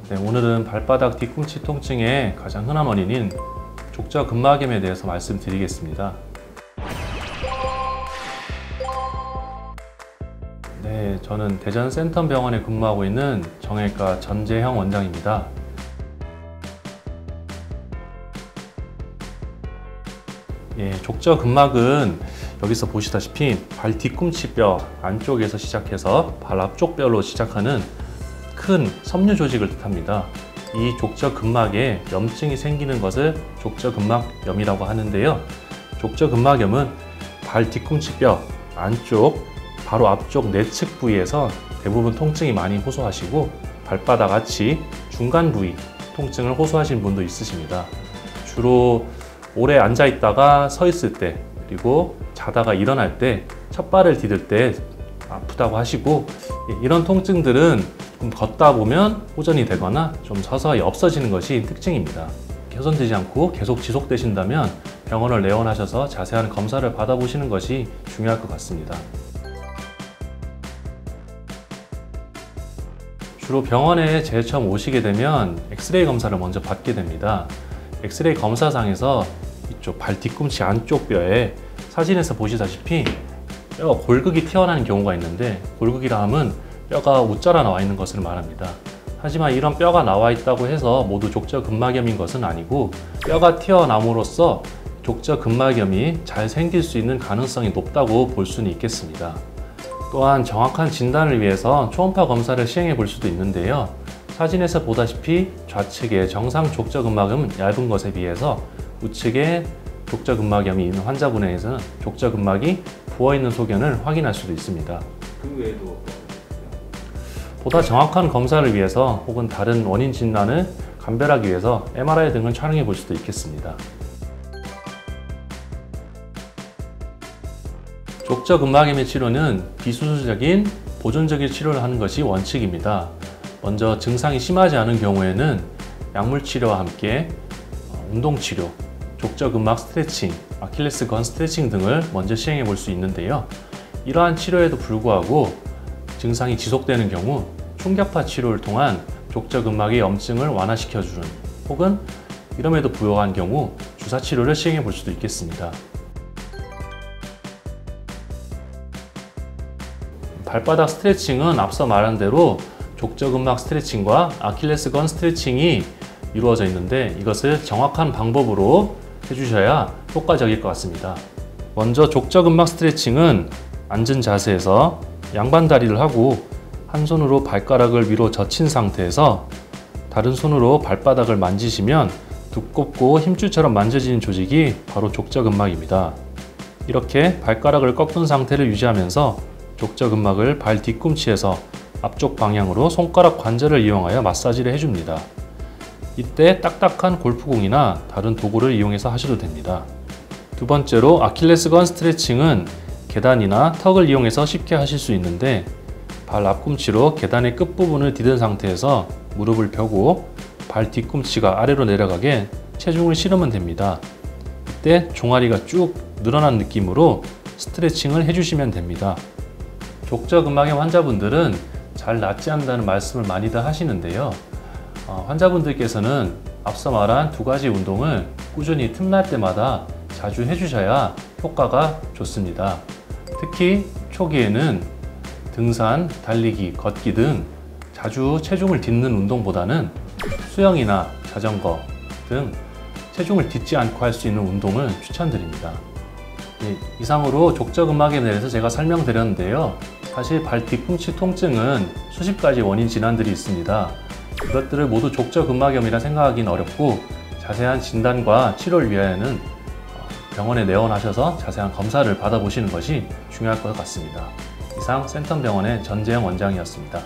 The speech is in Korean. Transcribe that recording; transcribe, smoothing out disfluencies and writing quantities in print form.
네, 오늘은 발바닥 뒤꿈치 통증의 가장 흔한 원인인 족저근막염에 대해서 말씀드리겠습니다. 네, 저는 대전 센텀병원에 근무하고 있는 정형외과 전재형 원장입니다. 예, 족저근막은 여기서 보시다시피 발 뒤꿈치뼈 안쪽에서 시작해서 발 앞쪽 뼈로 시작하는 큰 섬유 조직을 뜻합니다. 이 족저근막에 염증이 생기는 것을 족저근막염이라고 하는데요. 족저근막염은 발 뒤꿈치뼈 안쪽, 바로 앞쪽 내측 부위에서 대부분 통증이 많이 호소하시고 발바닥 아치 중간 부위 통증을 호소하시는 분도 있으십니다. 주로 오래 앉아 있다가 서 있을 때, 그리고 자다가 일어날 때, 첫 발을 디딜 때 아프다고 하시고, 이런 통증들은 좀 걷다 보면 호전이 되거나 좀 서서히 없어지는 것이 특징입니다. 개선되지 않고 계속 지속되신다면 병원을 내원하셔서 자세한 검사를 받아보시는 것이 중요할 것 같습니다. 주로 병원에 제일 처음 오시게 되면 엑스레이 검사를 먼저 받게 됩니다. 엑스레이 검사상에서 이쪽 발 뒤꿈치 안쪽 뼈에 사진에서 보시다시피 뼈가 골극이 튀어나오는 경우가 있는데, 골극이라 함은 뼈가 웃자라 나와 있는 것을 말합니다. 하지만 이런 뼈가 나와 있다고 해서 모두 족저근막염인 것은 아니고, 뼈가 튀어나옴으로써 족저근막염이 잘 생길 수 있는 가능성이 높다고 볼 수는 있겠습니다. 또한 정확한 진단을 위해서 초음파 검사를 시행해 볼 수도 있는데요. 사진에서 보다시피 좌측의 정상 족저근막염은 얇은 것에 비해서 우측에 족저근막염이 있는 환자분에게서는 족저근막이 부어있는 소견을 확인할 수도 있습니다. 그 외에도 보다 정확한 검사를 위해서 혹은 다른 원인 진단을 감별하기 위해서 MRI 등을 촬영해 볼 수도 있겠습니다. 족저근막염의 치료는 비수술적인 보존적인 치료를 하는 것이 원칙입니다. 먼저 증상이 심하지 않은 경우에는 약물 치료와 함께 운동치료, 족저근막 스트레칭, 아킬레스건 스트레칭 등을 먼저 시행해 볼 수 있는데요. 이러한 치료에도 불구하고 증상이 지속되는 경우 충격파 치료를 통한 족저근막의 염증을 완화시켜주는, 혹은 이럼에도 불구한 경우 주사 치료를 시행해 볼 수도 있겠습니다. 발바닥 스트레칭은 앞서 말한 대로 족저근막 스트레칭과 아킬레스건 스트레칭이 이루어져 있는데, 이것을 정확한 방법으로 해주셔야 효과적일 것 같습니다. 먼저 족저근막 스트레칭은 앉은 자세에서 양반 다리를 하고 한 손으로 발가락을 위로 젖힌 상태에서 다른 손으로 발바닥을 만지시면 두껍고 힘줄처럼 만져지는 조직이 바로 족저근막입니다. 이렇게 발가락을 꺾은 상태를 유지하면서 족저근막을 발 뒤꿈치에서 앞쪽 방향으로 손가락 관절을 이용하여 마사지를 해줍니다. 이때 딱딱한 골프공이나 다른 도구를 이용해서 하셔도 됩니다. 두 번째로 아킬레스건 스트레칭은 계단이나 턱을 이용해서 쉽게 하실 수 있는데, 발 앞꿈치로 계단의 끝부분을 디딘 상태에서 무릎을 펴고 발 뒤꿈치가 아래로 내려가게 체중을 실으면 됩니다. 이때 종아리가 쭉 늘어난 느낌으로 스트레칭을 해주시면 됩니다. 족저근막염 환자분들은 잘 낫지 않는다는 말씀을 많이들 하시는데요. 환자분들께서는 앞서 말한 두 가지 운동을 꾸준히 틈날 때마다 자주 해주셔야 효과가 좋습니다. 특히 초기에는 등산, 달리기, 걷기 등 자주 체중을 딛는 운동보다는 수영이나 자전거 등 체중을 딛지 않고 할 수 있는 운동을 추천드립니다. 이상으로 족저근막에 대해서 제가 설명드렸는데요. 사실 발 뒤꿈치 통증은 수십 가지 원인 질환들이 있습니다. 이것들을 모두 족저근막염이라 생각하기는 어렵고, 자세한 진단과 치료를 위하여는 병원에 내원하셔서 자세한 검사를 받아보시는 것이 중요할 것 같습니다. 이상 센텀병원의 전재형 원장이었습니다.